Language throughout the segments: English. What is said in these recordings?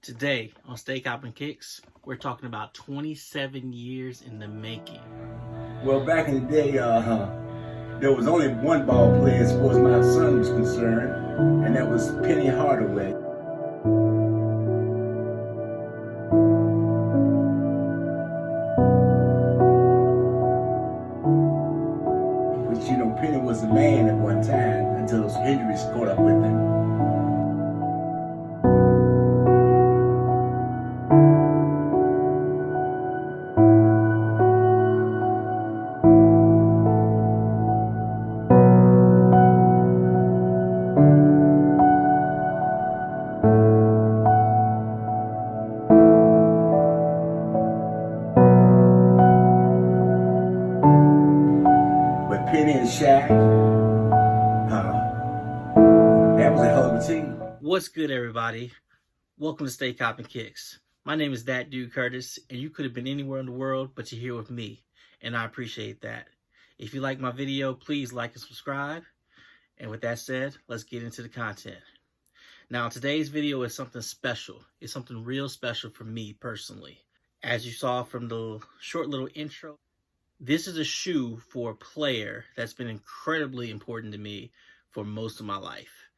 Today on StayCoppinKicks, we're talking about 27 years in the making. Well, back in the day, there was only one ball player as far as my son was concerned, and that was Penny Hardaway. But you know, Penny was the man at one time until those injuries caught up with him. But Penny and Shaq, that was a hell of a team. What's good, everybody? Welcome to StayCoppinKicks. My name is That Dude Curtis, and you could have been anywhere in the world, but you're here with me, and I appreciate that. If you like my video, please like and subscribe. And with that said, let's get into the content. Now, today's video is something special. It's something real special for me personally. As you saw from the short little intro, this is a shoe for a player that's been incredibly important to me for most of my life.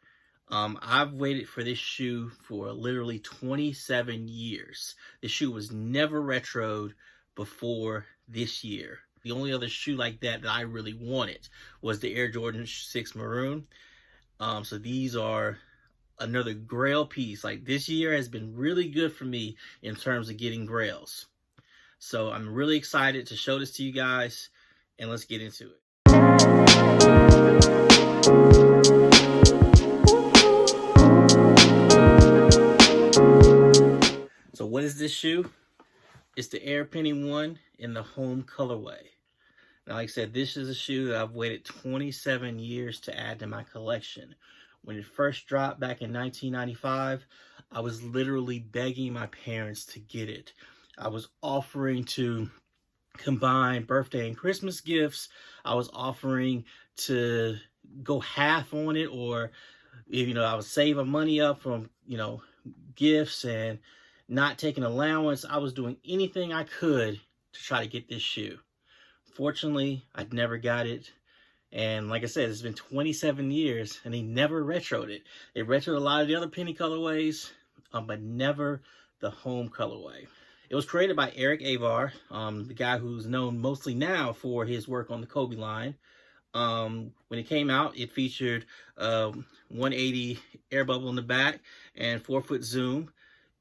I've waited for this shoe for literally 27 years. This shoe was never retroed before this year. The only other shoe like that I really wanted was the Air Jordan 6 Maroon. So these are another grail piece. Like, this year has been really good for me in terms of getting grails. So I'm really excited to show this to you guys, and let's get into it. So what is this shoe? It's the Air Penny 1 in the home colorway. Now, like I said, this is a shoe that I've waited 27 years to add to my collection. When it first dropped back in 1995, I was literally begging my parents to get it. I was offering to combine birthday and Christmas gifts. I was offering to go half on it, or, I was saving money up from, gifts and not taking allowance. I was doing anything I could to try to get this shoe. Fortunately, I never got it. And like I said, it's been 27 years and they never retroed it. They retroed a lot of the other penny colorways, but never the home colorway. It was created by Eric Avar, the guy who's known mostly now for his work on the Kobe line. When it came out, it featured 180 air bubble in the back and 4-foot zoom.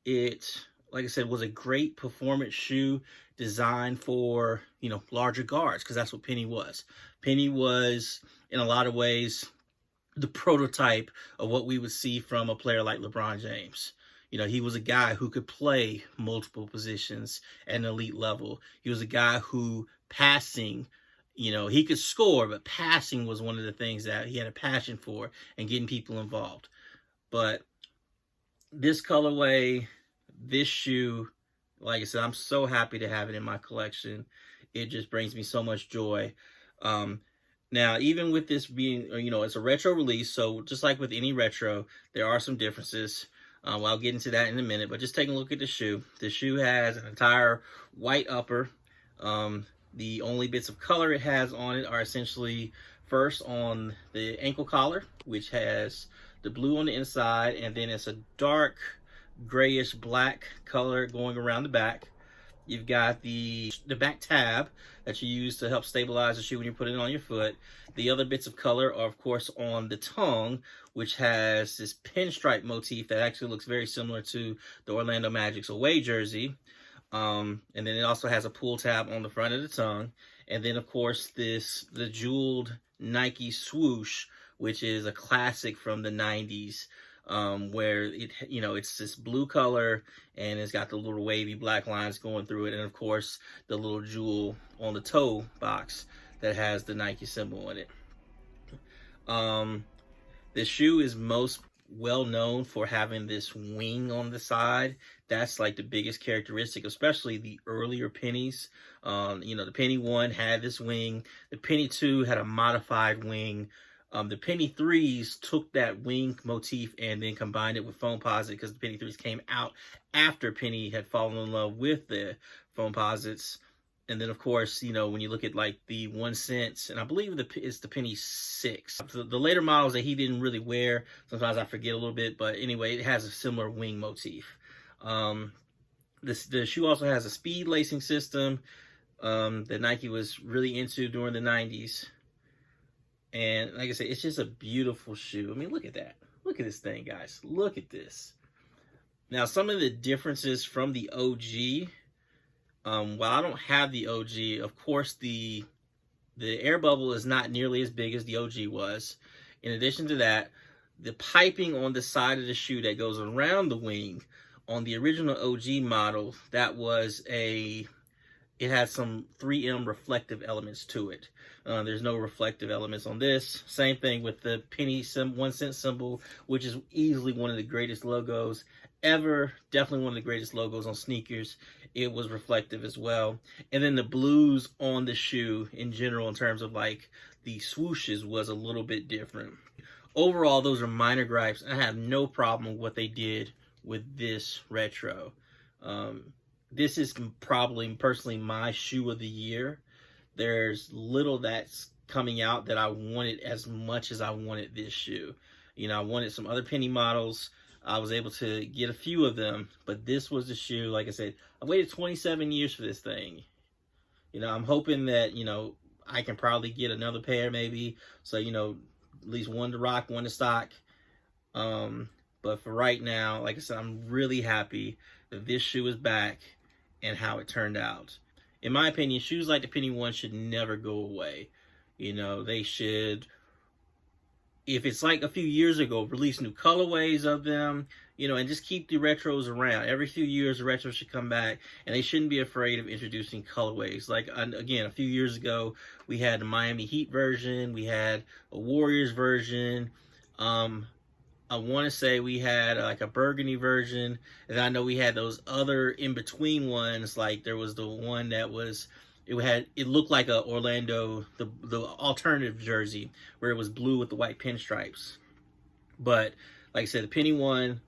It, like I said, was a great performance shoe designed for, larger guards, because that's what Penny was. Penny was, in a lot of ways, the prototype of what we would see from a player like LeBron James. He was a guy who could play multiple positions at an elite level. He was a guy who passing, he could score, but passing was one of the things that he had a passion for and getting people involved. But this colorway, this shoe, like I said, I'm so happy to have it in my collection. It just brings me so much joy. Now, even with this being, it's a retro release, so just like with any retro, there are some differences. Well, I'll get into that in a minute, but just taking a look at the shoe. The shoe has an entire white upper. The only bits of color it has on it are essentially first on the ankle collar, which has the blue on the inside, and then it's a dark grayish black color going around the back. You've got the back tab that you use to help stabilize the shoe when you put it on your foot. The other bits of color are, of course, on the tongue, which has this pinstripe motif that actually looks very similar to the Orlando Magic's away jersey. And then it also has a pull tab on the front of the tongue. And then, of course, the jeweled Nike swoosh, which is a classic from the 90s. Where it's this blue color and it's got the little wavy black lines going through it, and of course the little jewel on the toe box that has the Nike symbol in it. This shoe is most well known for having this wing on the side. That's like the biggest characteristic, especially the earlier pennies. The Penny 1 had this wing. The Penny 2 had a modified wing. The Penny 3s took that wing motif and then combined it with foam posit, because the Penny 3s came out after Penny had fallen in love with the foam posits. And then, of course, you know, when you look at like the 1 cent, and I believe it's the Penny 6. The later models that he didn't really wear, sometimes I forget a little bit, but anyway, it has a similar wing motif. The shoe also has a speed lacing system that Nike was really into during the 90s. And like I said, it's just a beautiful shoe. I mean, look at that. Look at this thing, guys. Look at this. Now, some of the differences from the OG, while I don't have the OG, of course, the air bubble is not nearly as big as the OG was. In addition to that, the piping on the side of the shoe that goes around the wing on the original OG model, it had some 3M reflective elements to it. There's no reflective elements on this. Same thing with the Penny 1 cent symbol, which is easily one of the greatest logos ever. Definitely one of the greatest logos on sneakers. It was reflective as well. And then the blues on the shoe in general, in terms of like the swooshes, was a little bit different. Overall, those are minor gripes. I have no problem with what they did with this retro. This is probably personally my shoe of the year. There's little that's coming out that I wanted as much as I wanted this shoe. You know, I wanted some other Penny models. I was able to get a few of them, but this was the shoe. Like I said, I waited 27 years for this thing. You know, I'm hoping that, you know, I can probably get another pair maybe. So, you know, at least one to rock, one to stock. But for right now, like I said, I'm really happy that this shoe is back and how it turned out. In my opinion, shoes like the Penny 1 should never go away. You know, they should, if it's like a few years ago, release new colorways of them, you know, and just keep the retros around. Every few years, the retros should come back, and they shouldn't be afraid of introducing colorways. Like, again, a few years ago, we had the Miami Heat version, we had a Warriors version, I want to say we had like a burgundy version, and I know we had those other in-between ones. Like there was the one that was, it looked like a Orlando, the alternative jersey, where it was blue with the white pinstripes. But like I said, the Penny 1,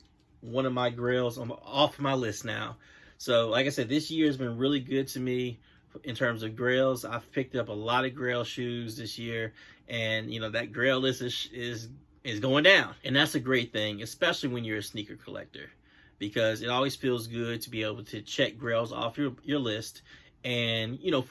one of my grails, I'm off my list now. So like I said, this year has been really good to me in terms of grails. I've picked up a lot of grail shoes this year, and you know, that grail list is going down. And that's a great thing, especially when you're a sneaker collector, because it always feels good to be able to check grails off your list, and you know,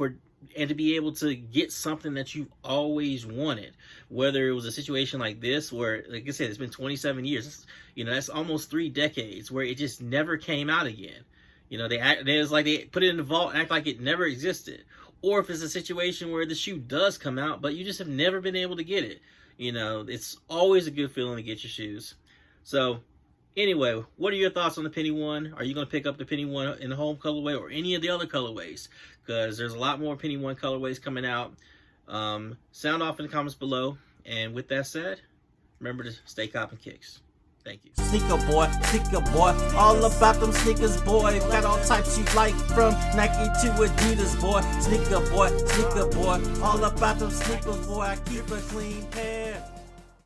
and to be able to get something that you've always wanted, whether it was a situation like this where, like I said, it's been 27 years, you know, that's almost 3 decades where it just never came out again. You know, it's like they put it in the vault and act like it never existed. Or if it's a situation where the shoe does come out, but you just have never been able to get it. You know, it's always a good feeling to get your shoes. So, anyway, what are your thoughts on the Penny 1? Are you going to pick up the Penny 1 in the home colorway or any of the other colorways? Because there's a lot more Penny 1 colorways coming out. Sound off in the comments below. And with that said, remember to stay copping kicks. Thank you. Sneaker boy, all about them sneakers, boy. Got all types you like, from Nike to Adidas, boy. Sneaker boy, all about them sneakers, boy. I keep a clean pair.